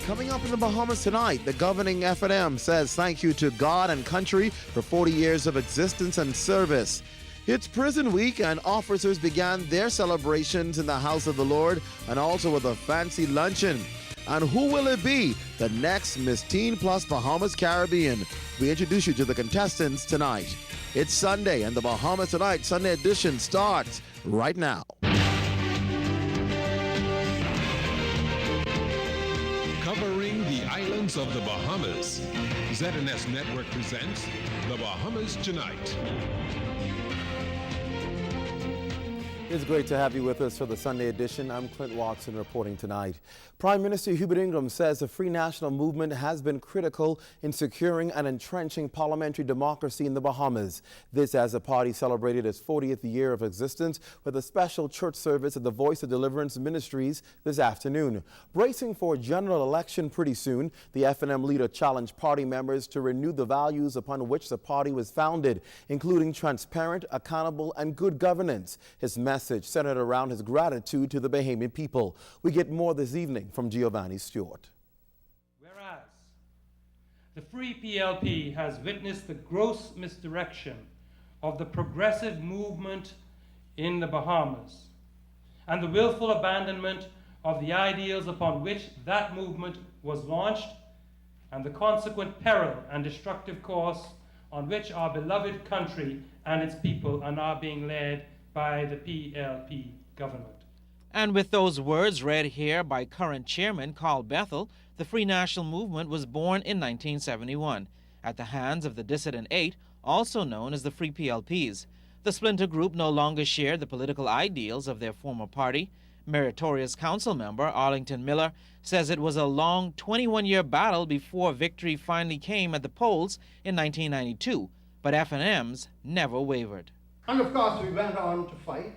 Coming up in the Bahamas tonight, the governing FNM says thank you to God and country for 40 years of existence and service. It's prison week and officers began their celebrations in the house of the Lord and also with a fancy luncheon. And who will it be? The next Miss Teen Plus Bahamas Caribbean. We introduce you to the contestants tonight. It's Sunday and the Bahamas Tonight Sunday edition starts right now. Covering the islands of the Bahamas, ZNS Network presents The Bahamas Tonight. It's great to have you with us for the Sunday edition. I'm Clint Watson reporting tonight. Prime Minister Hubert Ingram says the Free National Movement has been critical in securing and entrenching parliamentary democracy in the Bahamas. This as the party celebrated its 40th year of existence with a special church service at the Voice of Deliverance Ministries this afternoon. Bracing for a general election pretty soon, the FNM leader challenged party members to renew the values upon which the party was founded, including transparent, accountable, and good governance. His message centered around his gratitude to the Bahamian people. We get more this evening from Giovanni Stewart. Whereas the Free PLP has witnessed the gross misdirection of the progressive movement in the Bahamas and the willful abandonment of the ideals upon which that movement was launched and the consequent peril and destructive course on which our beloved country and its people are now being led by the PLP government. And with those words read here by current chairman Carl Bethel, the Free National Movement was born in 1971 at the hands of the Dissident Eight, also known as the Free PLPs. The splinter group no longer shared the political ideals of their former party. Meritorious council member Arlington Miller says it was a long 21-year battle before victory finally came at the polls in 1992, but FNMs never wavered. And of course we went on to fight.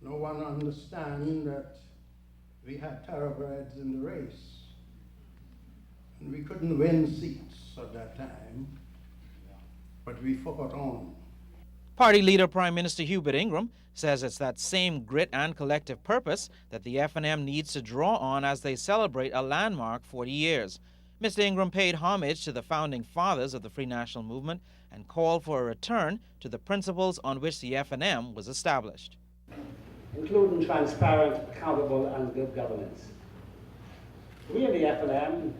No one understands that we had thoroughbreds in the race. And we couldn't win seats at that time, but we fought on. Party leader Prime Minister Hubert Ingram says it's that same grit and collective purpose that the FNM needs to draw on as they celebrate a landmark 40 years. Mr. Ingram paid homage to the founding fathers of the Free National Movement and called for a return to the principles on which the FNM was established. Including transparent, accountable, and good governance. We in the FNM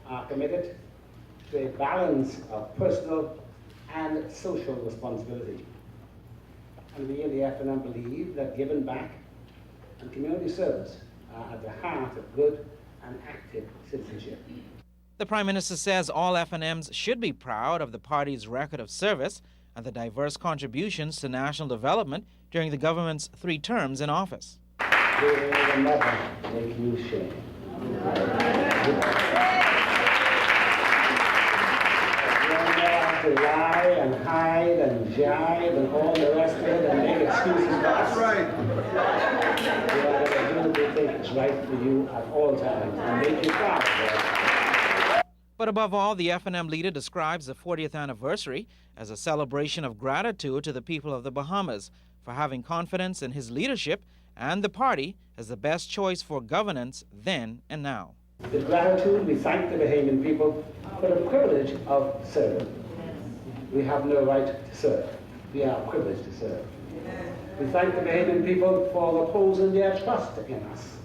are committed to a balance of personal and social responsibility. And we in the FNM believe that giving back and community service are at the heart of good and active citizenship. The Prime Minister says all FNMs should be proud of the party's record of service and the diverse contributions to national development during the government's 3 terms in office. They will never make you shame. You have to lie and hide and jive and all the rest of it and make excuses for us. That's right. You are going to do what you think is right for you at all times and make you proud of it. But above all, the FNM leader describes the 40th anniversary as a celebration of gratitude to the people of the Bahamas for having confidence in his leadership and the party as the best choice for governance then and now. With gratitude, we thank the Bahamian people for the privilege of serving. We have no right to serve. We are privileged to serve. We thank the Bahamian people for reposing their trust in us.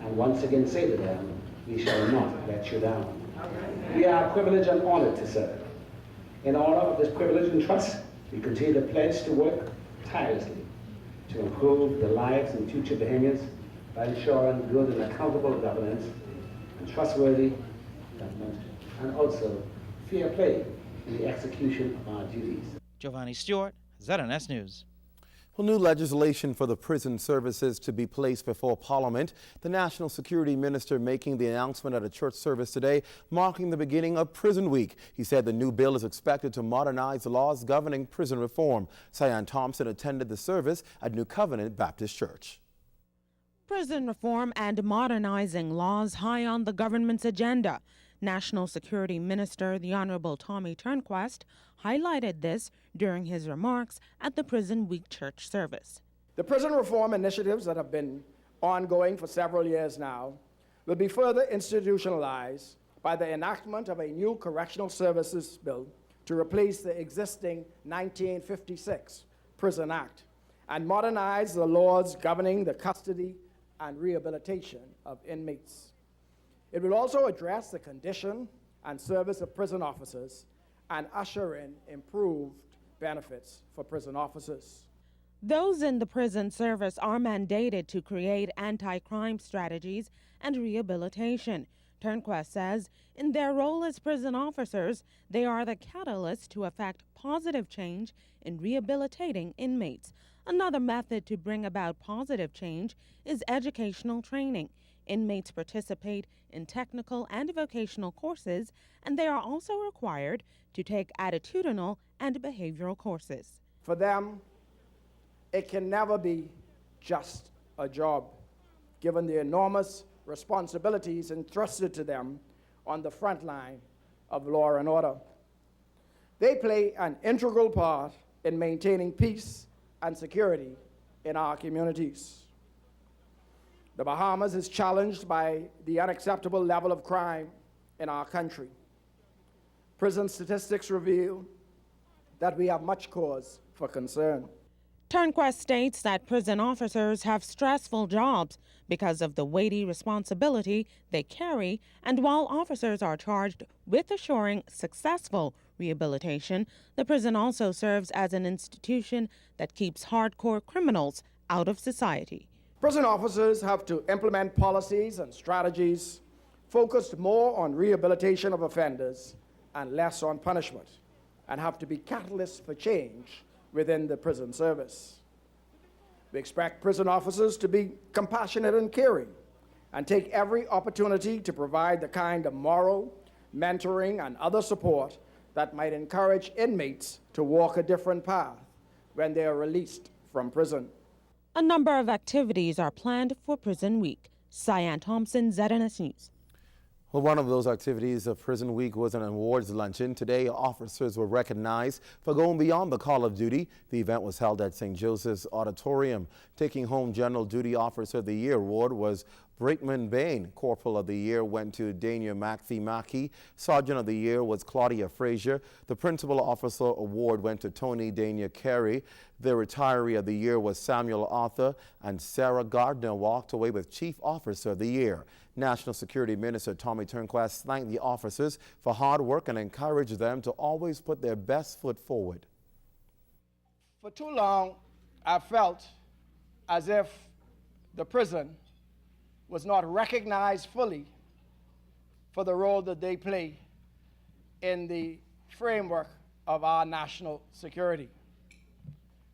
And once again say to them, we shall not let you down. We are privileged and honored to serve. In honor of this privilege and trust, we continue to pledge to work tirelessly to improve the lives and future Bahamians by ensuring good and accountable governance and trustworthy government, and also fair play in the execution of our duties. Giovanni Stewart, ZNS News. Well, new legislation for the prison services to be placed before Parliament. The National Security Minister making the announcement at a church service today, marking the beginning of Prison Week. He said the new bill is expected to modernize the laws governing prison reform. Cyan Thompson attended the service at New Covenant Baptist Church. Prison reform and modernizing laws high on the government's agenda. National Security Minister, the Honorable Tommy Turnquest, highlighted this during his remarks at the Prison Week church service. The prison reform initiatives that have been ongoing for several years now will be further institutionalized by the enactment of a new correctional services bill to replace the existing 1956 Prison Act and modernize the laws governing the custody and rehabilitation of inmates. It will also address the condition and service of prison officers and usher in improved benefits for prison officers. Those in the prison service are mandated to create anti-crime strategies and rehabilitation. Turnquest says in their role as prison officers, they are the catalyst to effect positive change in rehabilitating inmates. Another method to bring about positive change is educational training. Inmates participate in technical and vocational courses, and they are also required to take attitudinal and behavioral courses. For them, it can never be just a job, given the enormous responsibilities entrusted to them on the front line of law and order. They play an integral part in maintaining peace and security in our communities. The Bahamas is challenged by the unacceptable level of crime in our country. Prison statistics reveal that we have much cause for concern. Turnquest states that prison officers have stressful jobs because of the weighty responsibility they carry, and while officers are charged with assuring successful rehabilitation, the prison also serves as an institution that keeps hardcore criminals out of society. Prison officers have to implement policies and strategies focused more on rehabilitation of offenders and less on punishment, and have to be catalysts for change within the prison service. We expect prison officers to be compassionate and caring and take every opportunity to provide the kind of moral, mentoring, and other support that might encourage inmates to walk a different path when they are released from prison. A number of activities are planned for Prison Week. Cyan Thompson, ZNS News. Well, one of those activities of Prison Week was an awards luncheon. Today, officers were recognized for going beyond the call of duty. The event was held at St. Joseph's Auditorium. Taking home General Duty Officer of the Year award was Brakeman Bain. Corporal of the Year went to Dania Maki. Sergeant of the Year was Claudia Frazier. The Principal Officer Award went to Tony Dania Carey. The Retiree of the Year was Samuel Arthur, and Sarah Gardner walked away with Chief Officer of the Year. National Security Minister Tommy Turnquest thanked the officers for hard work and encouraged them to always put their best foot forward. For too long, I felt as if the prison was not recognized fully for the role that they play in the framework of our national security.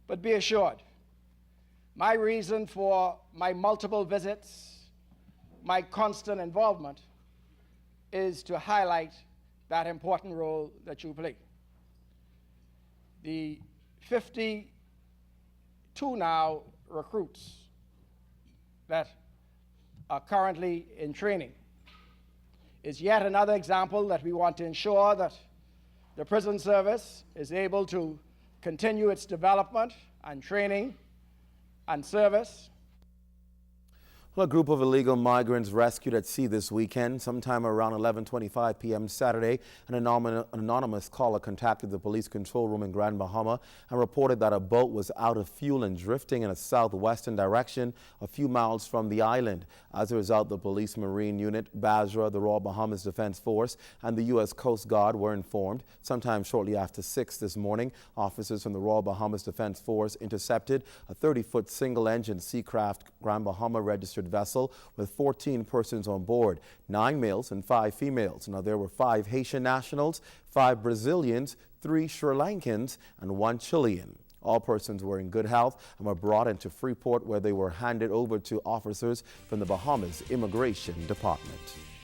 But be assured, my reason for my multiple visits, my constant involvement, is to highlight that important role that you play. The 52 now recruits that are currently in training is yet another example that we want to ensure that the prison service is able to continue its development and training and service. Well, a group of illegal migrants rescued at sea this weekend. Sometime around 11:25 p.m. Saturday, an anonymous caller contacted the police control room in Grand Bahama and reported that a boat was out of fuel and drifting in a southwestern direction a few miles from the island. As a result, the Police Marine Unit, BASRA, the Royal Bahamas Defense Force, and the U.S. Coast Guard were informed. Sometime shortly after 6 this morning, officers from the Royal Bahamas Defense Force intercepted a 30-foot single-engine Seacraft Grand Bahama registered vessel with 14 persons on board, 9 males and 5 females. Now, there were 5 Haitian nationals, 5 Brazilians, 3 Sri Lankans, and 1 Chilean. All persons were in good health and were brought into Freeport, where they were handed over to officers from the Bahamas Immigration Department.